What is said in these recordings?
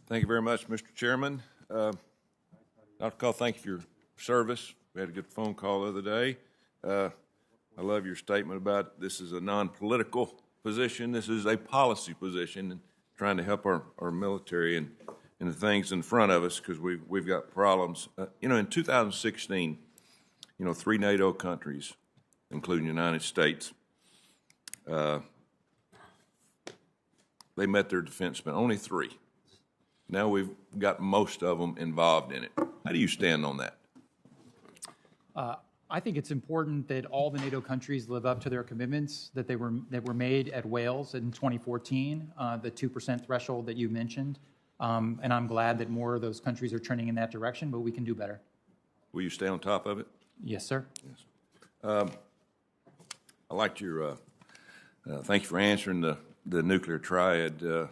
Thank you very much, Mr. Chairman. Dr. Kahl, thank you for your service. We had a good phone call the other day. I love your statement about this is a non-political position. This is a policy position and trying to help our military and the things in front of us because we've got problems. In 2016, 3 NATO countries, including the United States, they met their defense spend. Only 3. Now we've got most of them involved in it. How do you stand on that? I think it's important that all the NATO countries live up to their commitments that were made at Wales in 2014, the 2% threshold that you mentioned. And I'm glad that more of those countries are trending in that direction, but we can do better. Will you stay on top of it? Yes, sir. Yes. I liked your, thank you for answering the nuclear triad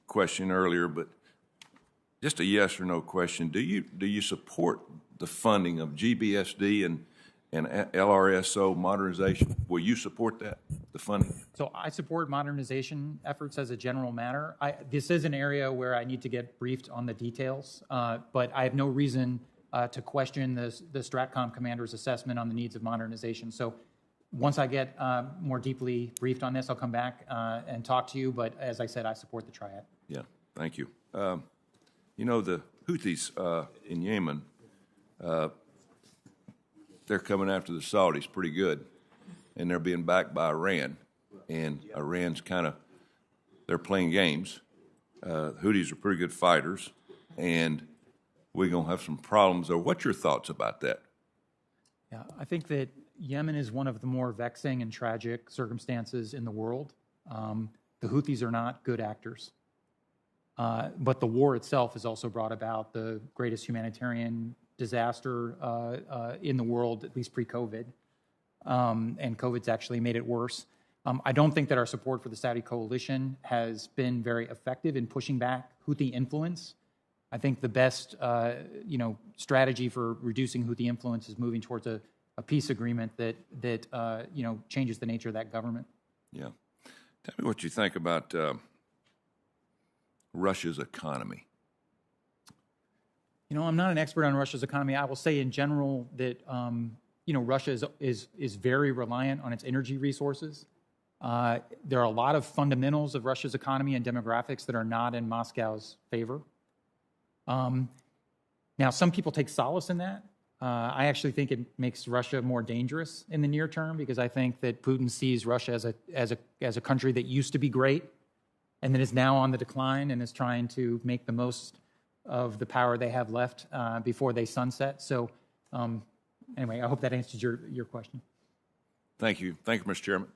question earlier, but just a yes or no question. Do you support the funding of GBSD and LRSO modernization? Will you support that, the funding? So I support modernization efforts as a general matter. This is an area where I need to get briefed on the details, but I have no reason to question the STRATCOM commander's assessment on the needs of modernization. So once I get more deeply briefed on this, I'll come back and talk to you. But as I said, I support the triad. Yeah, thank you. The Houthis in Yemen, they're coming after the Saudis pretty good, and they're being backed by Iran. And Iran's they're playing games. Houthis are pretty good fighters, and we're going to have some problems there. What's your thoughts about that? Yeah, I think that Yemen is one of the more vexing and tragic circumstances in the world. The Houthis are not good actors. But the war itself has also brought about the greatest humanitarian disaster in the world, at least pre-COVID. And COVID's actually made it worse. I don't think that our support for the Saudi coalition has been very effective in pushing back Houthi influence. I think the best, strategy for reducing Houthi influence is moving towards a peace agreement that changes the nature of that government. Yeah. Tell me what you think about Russia's economy. I'm not an expert on Russia's economy. I will say in general that, Russia is very reliant on its energy resources. There are a lot of fundamentals of Russia's economy and demographics that are not in Moscow's favor. Now, some people take solace in that. I actually think it makes Russia more dangerous in the near term because I think that Putin sees Russia as a country that used to be great and that is now on the decline and is trying to make the most of the power they have left before they sunset. So anyway, I hope that answers your question. Thank you. Thank you, Mr. Chairman.